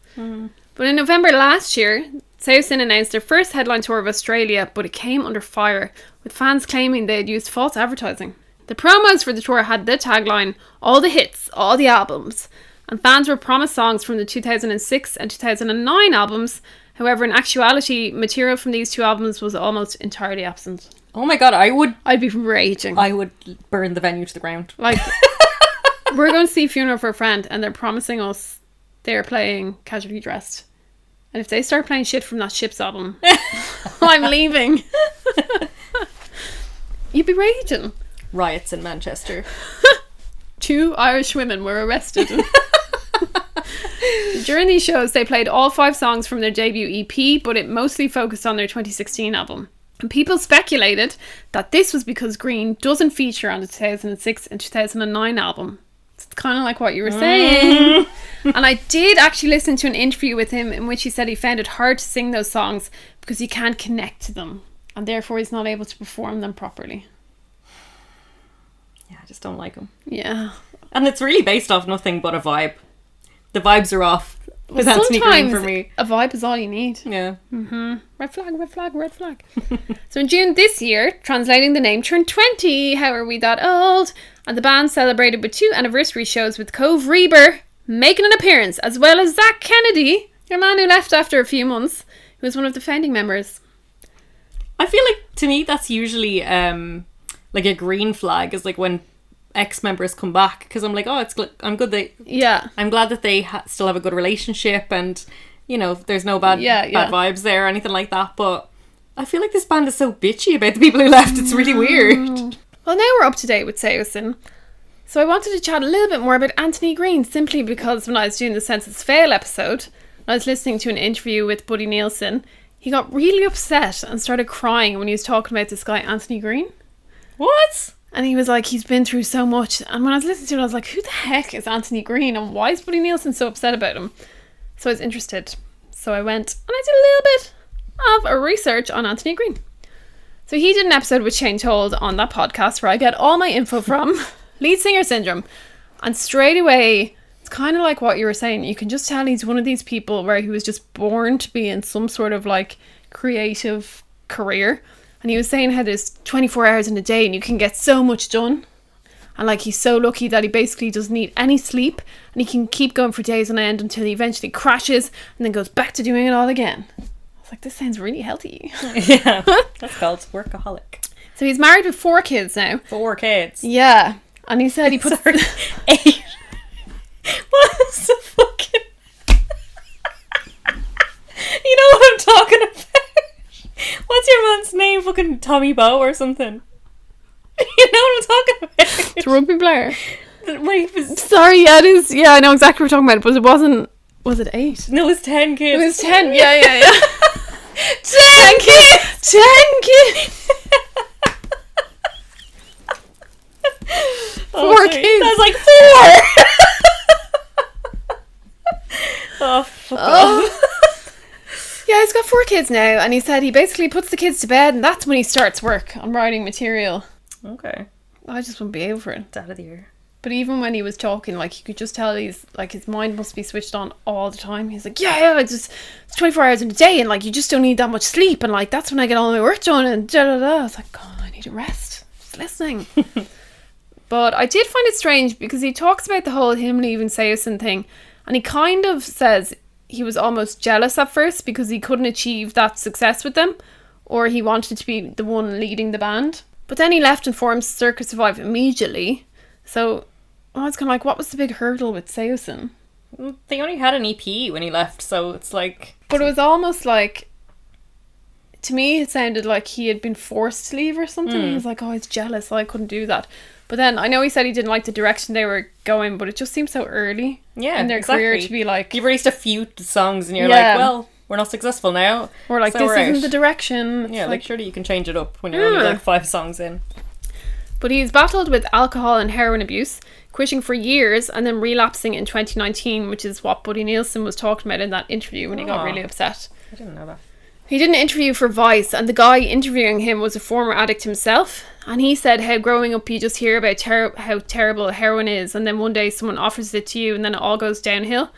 But in November last year, Saosin announced their first headline tour of Australia, but it came under fire, with fans claiming they had used false advertising. The promos for the tour had the tagline, all the hits, all the albums, and fans were promised songs from the 2006 and 2009 albums. However, in actuality, material from these 2 albums was almost entirely absent. Oh my god, I'd be raging. I would burn the venue to the ground. Like, we're going to see Funeral for a Friend, and they're promising us they're playing Casually Dressed. And if they start playing shit from that Ships album, I'm leaving. You'd be raging. Riots in Manchester. 2 Irish women were arrested. During these shows, they played all 5 songs from their debut EP, but it mostly focused on their 2016 album. And people speculated that this was because Green doesn't feature on the 2006 and 2009 album. It's kind of like what you were saying. And I did actually listen to an interview with him in which he said he found it hard to sing those songs because he can't connect to them, and therefore he's not able to perform them properly. Yeah, I just don't like him. Yeah. And it's really based off nothing but a vibe. The vibes are off with Well, Anthony Green sometimes for me. a vibe is all you need. Yeah. Red flag, red flag, red flag. So in June this year, Translating the Name turned 20. How are we that old? And the band celebrated with 2 anniversary shows with Cove Reber making an appearance, as well as Zach Kennedy, your man who left after a few months, who was one of the founding members. I feel like, to me, that's usually like a green flag, is like when ex-members come back, because I'm like, oh, I'm good that... Yeah. I'm glad that they still have a good relationship, and, you know, there's no bad vibes there or anything like that, but I feel like this band is so bitchy about the people who left. It's really weird. Well, now we're up to date with Saosin. So I wanted to chat a little bit more about Anthony Green, simply because when I was doing the Census Fail episode, I was listening to an interview with Buddy Nielsen. He got really upset and started crying when he was talking about this guy, Anthony Green. What? And he was like, he's been through so much. And when I was listening to it, I was like, who the heck is Anthony Green? And why is Buddy Nielsen so upset about him? So I was interested. So I went and I did a little bit of a research on Anthony Green. So he did an episode with Shane Told on that podcast where I get all my info from, Lead Singer Syndrome. And straight away, it's kind of like what you were saying. You can just tell he's one of these people where he was just born to be in some sort of like creative career. And he was saying how there's 24 hours in a day and you can get so much done. And like he's so lucky that he basically doesn't need any sleep and he can keep going for days on end until he eventually crashes and then goes back to doing it all again. I was like, this sounds really healthy. Yeah, that's called workaholic. So he's married with 4 kids now. 4 kids. Yeah. And he said he put... 8. What is the fucking... You know what I'm talking about? What's your man's name? Fucking Tommy Bow or something. You know what I'm talking about? It's a rugby player. Wait, Sorry, yeah, it is. Yeah, I know exactly what you're talking about, but it wasn't... Was it 8? no, it's 10 kids. It was 10. Yeah. 10 kids! 10 kids! 4 kids. That's like 4! Oh, fuck off. Yeah, he's got 4 kids now, and he said he basically puts the kids to bed, and that's when he starts work on writing material. Okay. I just wouldn't be able for it. It's out of the year. But even when he was talking, like, you could just tell he's, like, his mind must be switched on all the time. He's like, yeah, it's 24 hours in a day, and, like, you just don't need that much sleep, and, like, that's when I get all my work done, and da-da-da. I was like, God, I need a rest. Just listening. But I did find it strange, because he talks about the whole him leaving Saosin thing, and he kind of says he was almost jealous at first, because he couldn't achieve that success with them, or he wanted to be the one leading the band. But then he left and formed Circa Survive immediately. So I was kind of like, what was the big hurdle with Saosin? They only had an EP when he left, so it's like... But it was almost like to me it sounded like he had been forced to leave or something. He was like, oh, he's jealous, I couldn't do that. But then I know he said he didn't like the direction they were going, but it just seems so early in their career to be like, you've released a few songs and you're like, well, we're not successful now. Or like, so this isn't the direction. It's like surely you can change it up when you're only like 5 songs in. But he's battled with alcohol and heroin abuse, quitting for years and then relapsing in 2019, which is what Buddy Nielsen was talking about in that interview when he got really upset. I didn't know that. He did an interview for Vice, and the guy interviewing him was a former addict himself, and he said how growing up you just hear about how terrible heroin is, and then one day someone offers it to you and then it all goes downhill.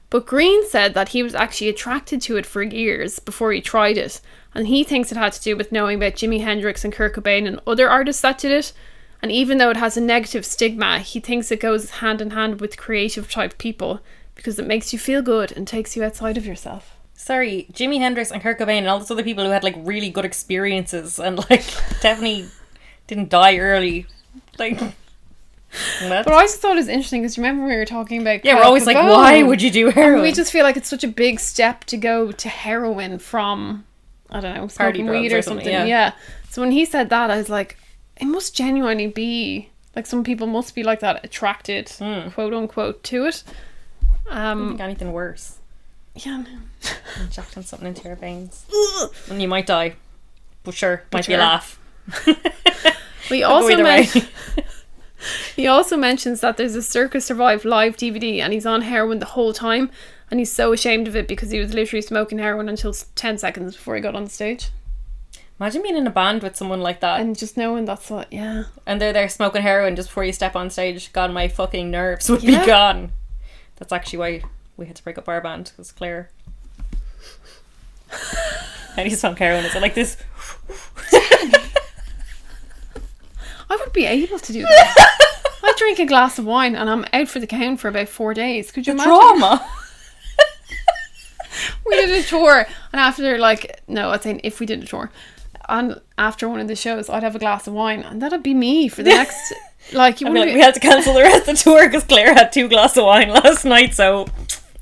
But Green said that he was actually attracted to it for years before he tried it, and he thinks it had to do with knowing about Jimi Hendrix and Kurt Cobain and other artists that did it. And even though it has a negative stigma, he thinks it goes hand in hand with creative type people because it makes you feel good and takes you outside of yourself. Sorry, Jimi Hendrix and Kurt Cobain and all those other people who had like really good experiences and like definitely didn't die early. Like, but I just thought it was interesting because remember we were talking about we're always like, why would you do heroin? And we just feel like it's such a big step to go to heroin from, I don't know, smoking weed or something. Yeah. So when he said that, I was like, it must genuinely be like some people must be like that, attracted, quote unquote, to it. I don't think anything worse. Yeah, no. Injecting something into your veins. And you might die. But sure, might be a laugh. He also mentions that there's a Circus Survive live DVD and he's on heroin the whole time and he's so ashamed of it because he was literally smoking heroin until 10 seconds before he got on stage. Imagine being in a band with someone like that. And just knowing that's what, and they're there smoking heroin just before you step on stage. God, my fucking nerves would be gone. That's actually why we had to break up our band, because Claire and he smoked heroin. Is it like this? I would be able to do that. I drink a glass of wine and I'm out for the count for about 4 days. Could you imagine? Trauma. We did a tour and after I'd say if we did a tour and after one of the shows I'd have a glass of wine and that'd be me for the next we had to cancel the rest of the tour because Claire had 2 glasses of wine last night, so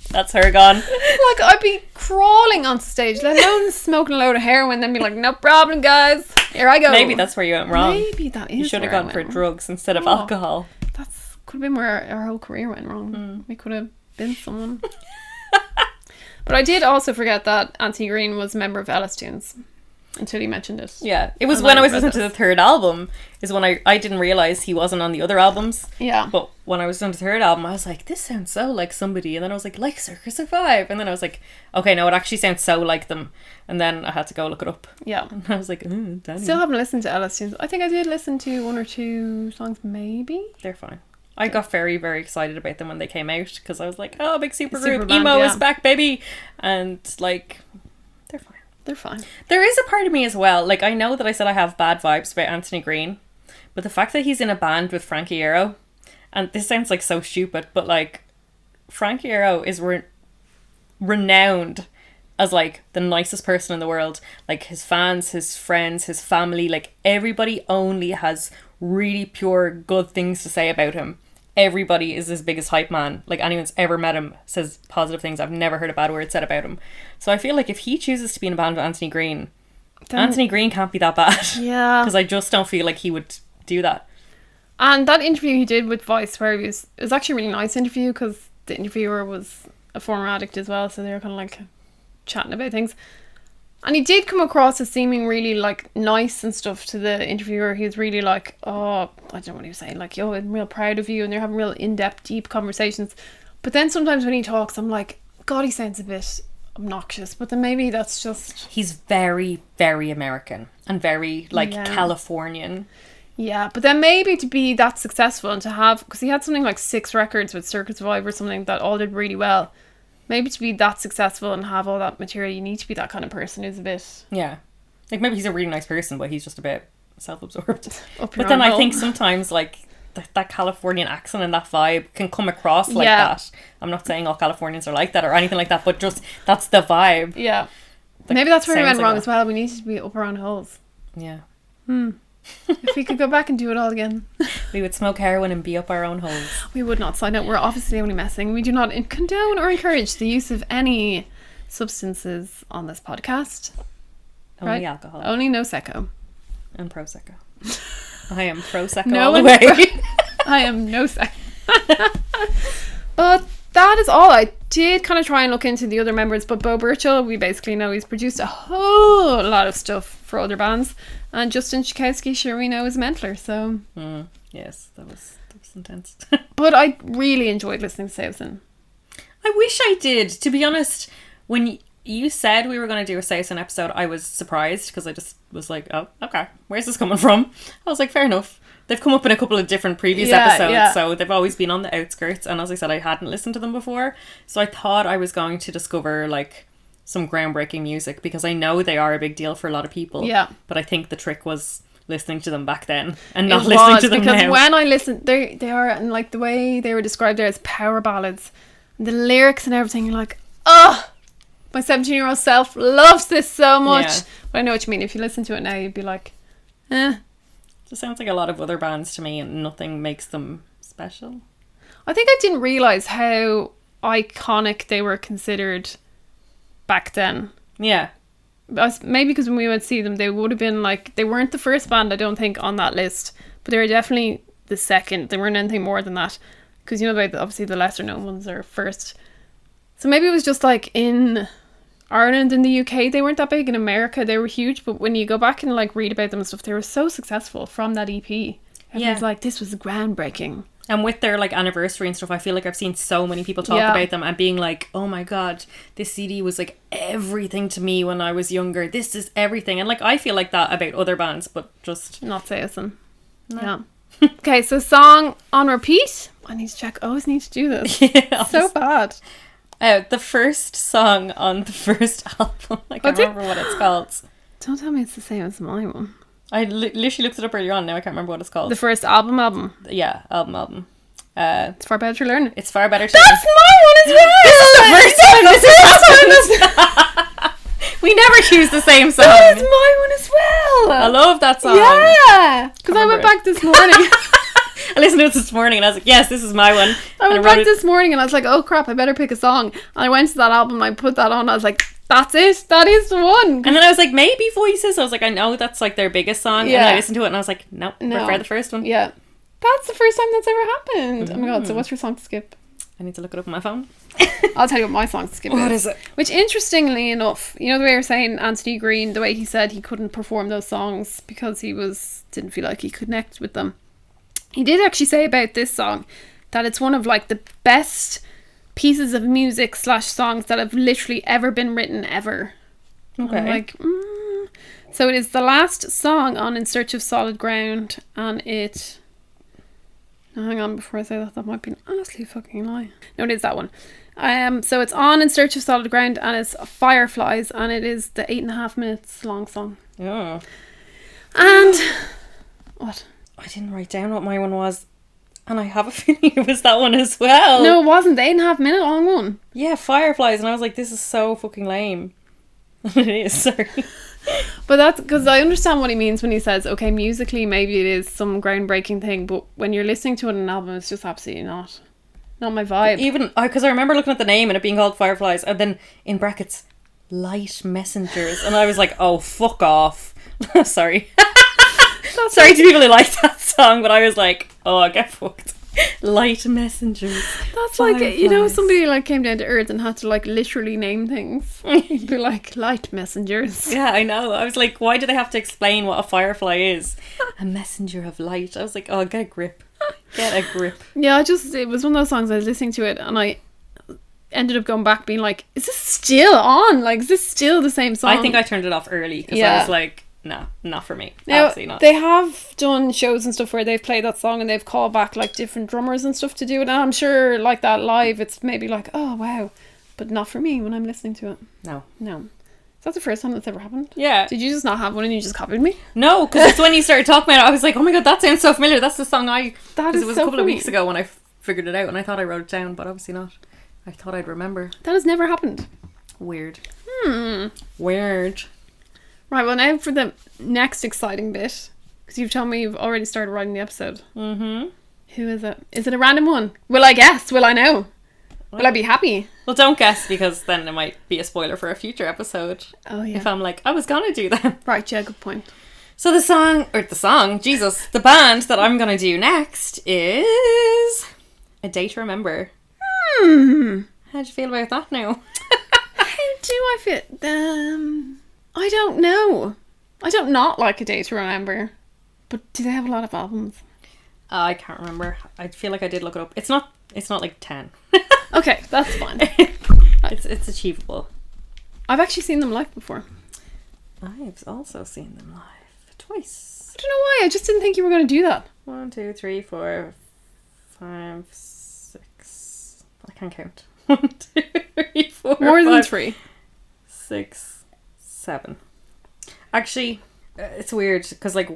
that's her gone. Like I'd be crawling on stage, let alone smoking a load of heroin, then be like, no problem guys, here I go. Maybe that's where you went wrong. Maybe that is. You should have gone for drugs instead of alcohol. That's could have been where our whole career went wrong. We could have been someone. But I did also forget that Anthony Green was a member of Alice Tunes until he mentioned it. Yeah, it was when I was listening to the third album is when I didn't realise he wasn't on the other albums. Yeah. But when I was on the third album, I was like, this sounds so like somebody. And then I was like Circus Survive. And then I was like, okay, no, it actually sounds so like them. And then I had to go look it up. Yeah. And I was like, Dani. Still haven't listened to Alice Tunes. I think I did listen to 1 or 2 songs, maybe. They're fine. I got very, very excited about them when they came out because I was like, oh, big super group. Emo is back, baby. And like, they're fine. They're fine. There is a part of me as well. Like, I know that I said I have bad vibes about Anthony Green, but the fact that he's in a band with Frankie Iero, and this sounds like so stupid, but like, Frankie Iero is renowned as like the nicest person in the world. Like his fans, his friends, his family, like everybody only has really pure good things to say about him. Everybody is his biggest hype man. Like anyone's ever met him says positive things. I've never heard a bad word said about him. So I feel like if he chooses to be in a band with Anthony Green, Anthony Green can't be that bad. Yeah. Because I just don't feel like he would do that. And that interview he did with Vice where it was actually a really nice interview because the interviewer was a former addict as well, so they were kind of like chatting about things. And he did come across as seeming really like nice and stuff to the interviewer. He was really like, oh, I don't know what he was saying, like, yo, I'm real proud of you, and they're having real in-depth, deep conversations. But then sometimes when he talks, I'm like, God, he sounds a bit obnoxious. But then maybe that's just... He's very, very American and very like Californian. Yeah, but then maybe to be that successful and to have... Because he had something like 6 records with Circus Survive or something that all did really well. Maybe to be that successful and have all that material, you need to be that kind of person who's a bit... Yeah. Like, maybe he's a really nice person, but he's just a bit self-absorbed. But then I think sometimes, like, that Californian accent and that vibe can come across like that. I'm not saying all Californians are like that or anything like that, but just, that's the vibe. Yeah. Maybe that's where we went wrong as well. We needed to be up around holes. Yeah. If we could go back and do it all again. We would smoke heroin and be up our own holes. We would not. So I know we're obviously only messing. We do not condone or encourage the use of any substances on this podcast. Only right? alcohol. Only no secco. And Prosecco. I am Prosecco No all the one's way. I am no secco. But that is all. I did kind of try and look into the other members, but Bo Burchell, we basically know he's produced a whole lot of stuff for other bands, and Justin Chakowski, sure we know, is Mentler. So Yes, that was intense. but I really enjoyed listening to Saosin. I wish I did. To be honest, when you said we were going to do a Saosin episode, I was surprised because I just was like, oh, okay, where's this coming from? I was like, fair enough. They've come up in a couple of different previous episodes, so they've always been on the outskirts. And as I said, I hadn't listened to them before. So I thought I was going to discover like some groundbreaking music because I know they are a big deal for a lot of people. Yeah. But I think the trick was listening to them back then and not listening to them because now. when I listened, they are, and like the way they were described there as power ballads, the lyrics and everything, you're like, oh, my 17-year-old self loves this so much. Yeah. But I know what you mean. If you listen to it now, you'd be like, eh. Just sounds like a lot of other bands to me and nothing makes them special. I think I didn't realise how iconic they were considered back then. Yeah. Maybe because when we went to see them, they would have been like, they weren't the first band, I don't think, on that list, but they were definitely the second. They weren't anything more than that. Because, you know, obviously the lesser known ones are first. So maybe it was just like in Ireland and the UK, they weren't that big. In America, they were huge. But when you go back and like read about them and stuff, they were so successful from that EP. Everyone's like, this was groundbreaking. And with their like anniversary and stuff, I feel like I've seen so many people talk about them and being like, oh my god, this CD was like everything to me when I was younger. This is everything. And like I feel like that about other bands, but just not Saosin. No. Yeah. Okay, so song on repeat. I need to check. I always need to do this. Yeah, so bad. The first song on the first album. I can't remember what it's called. Don't tell me it's the same as my one. I literally looked it up earlier on. Now I can't remember what it's called. The first album. Yeah, album. It's far better to learn. It's far better to That's my one as well. This is the first one. We never choose the same song. That is my one as well. I love that song. Yeah, because I went back this morning. I listened to it this morning and I was like, yes, this is my one. I went back this morning and I was like, oh crap, I better pick a song. And I went to that album and I put that on. I was like, that's it. That is the one. And then I was like, maybe Voices. I was like, I know that's like their biggest song. Yeah. And I listened to it and I was like, nope, prefer the first one. Yeah. That's the first time that's ever happened. Oh my god, so what's your song to skip? I need to look it up on my phone. I'll tell you what my song to skip is. What is it? Which, interestingly enough, you know the way you're saying Anthony Green, the way he said he couldn't perform those songs because he didn't feel like he could connect with them. He did actually say about this song that it's one of like the best pieces of music / songs that have literally ever been written ever. Okay. I'm like, So it is the last song on In Search of Solid Ground, and it... Now, hang on, before I say that might be an absolute fucking lie. No, it is that one. So it's on In Search of Solid Ground, and it's Fireflies, and it is the 8.5 minutes long song. Yeah. And... What? I didn't write down what my one was. And I have a feeling it was that one as well. No, it wasn't. The 8.5 minute long one. Yeah, Fireflies. And I was like, this is so fucking lame. It is, sorry. But that's because I understand what he means when he says, okay, musically maybe it is some groundbreaking thing, but when you're listening to it in an album, it's just absolutely not my vibe. Even because I remember looking at the name and it being called Fireflies, and then in brackets, Light Messengers, and I was like, oh, fuck off. Sorry. Sorry to people who like that song, but I was like, oh, I get fucked. Light Messengers. That's like, you know, somebody like came down to earth and had to like literally name things. You'd be like, Light Messengers. Yeah, I know. I was like, why do they have to explain what a firefly is? A messenger of light. I was like, oh, get a grip. Get a grip. Yeah, it was one of those songs I was listening to it and I ended up going back being like, is this still on? Like, is this still the same song? I think I turned it off early because I was like, no, not for me. Now, absolutely not. They have done shows and stuff where they've played that song and they've called back like different drummers and stuff to do it, and I'm sure like that live it's maybe like, oh wow, but not for me when I'm listening to it. No. Is that the first time that's ever happened? Yeah. Did you just not have one and you just copied me? No, because it's when you started talking about it I was like, oh my god, that sounds so familiar. That's the song That is is it was so a couple funny. of weeks ago when I figured it out and I thought I wrote it down, but obviously not. I thought I'd remember. That has never happened. Weird. Weird. Right, well now for the next exciting bit, because you've told me you've already started writing the episode. Mm-hmm. Who is it? Is it a random one? Will I guess? Will I know? Will I be happy? Well, don't guess, because then it might be a spoiler for a future episode. Oh, yeah. If I'm like, I was gonna do that. Right, yeah, good point. So the band that I'm gonna do next is A Day to Remember. How do you feel about that now? How do I feel? I don't know. I don't not like A Day to Remember. But do they have a lot of albums? I can't remember. I feel like I did look it up. It's not like 10. Okay, that's fine. It's achievable. I've actually seen them live before. I've also seen them live twice. I don't know why. I just didn't think you were going to do that. 1, 2, 3, 4, 5, 6. I can't count. 1, 2, 3, 4. More 5, than 3. 6, 7. Actually, it's weird because like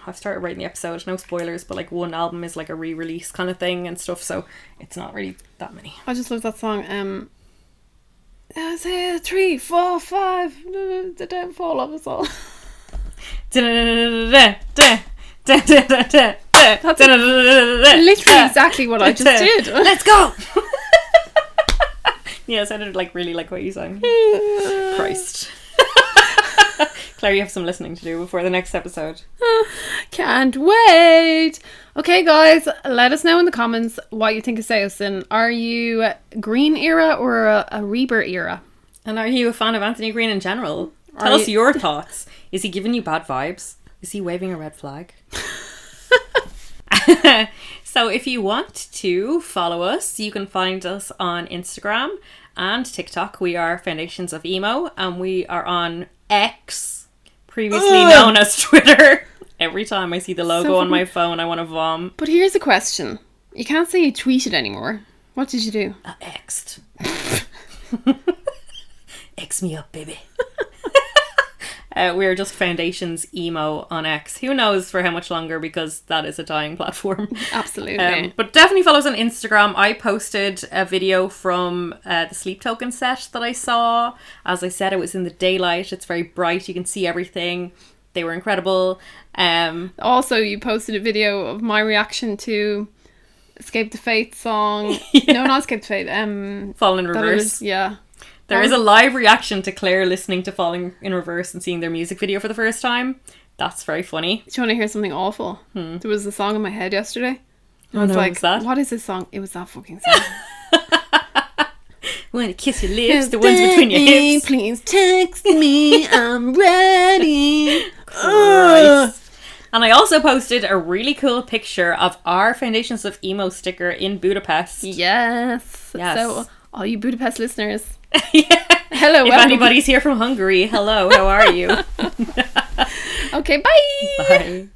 I've started writing the episode. No spoilers, but like one album is like a re-release kind of thing and stuff. So it's not really that many. I just love that song. I say 3, 4, 5. The downfall of us all. That's literally exactly what I just did. Let's go. Yeah, it sounded like really like what you sang. Christ. Claire, you have some listening to do before the next episode. Can't wait. Okay, guys, let us know in the comments what you think of Saosin. Are you Green era or a Reber era? And are you a fan of Anthony Green in general? Tell us your thoughts. Is he giving you bad vibes? Is he waving a red flag? So if you want to follow us, you can find us on Instagram and TikTok. We are Foundations of Emo, and we are on X, previously known as Twitter. Every time I see the logo on my phone, I want to vom. But here's a question. You can't say you tweeted anymore. What did you do? X'd. X me up, baby. We're just Foundations Emo on X. Who knows for how much longer, because that is a dying platform. Absolutely. But definitely follow us on Instagram. I posted a video from the Sleep Token set that I saw. As I said, it was in the daylight. It's very bright. You can see everything. They were incredible. Also, you posted a video of my reaction to Escape the Fate song. Yeah. No, not Escape the Fate. Fallen in Reverse. Yeah. There is a live reaction to Claire listening to Falling in Reverse and seeing their music video for the first time. That's very funny. Do you want to hear something awful? There was a song in my head yesterday. I was like, what is this song? It was that fucking song. Want to kiss your lips, the ones between your hips. Please text me, I'm ready. Christ. And I also posted a really cool picture of our Foundations of Emo sticker in Budapest. Yes. So, all you Budapest listeners, yeah. Hello, if welcome. anybody's here from Hungary, hello, how are you? Okay, bye. Bye.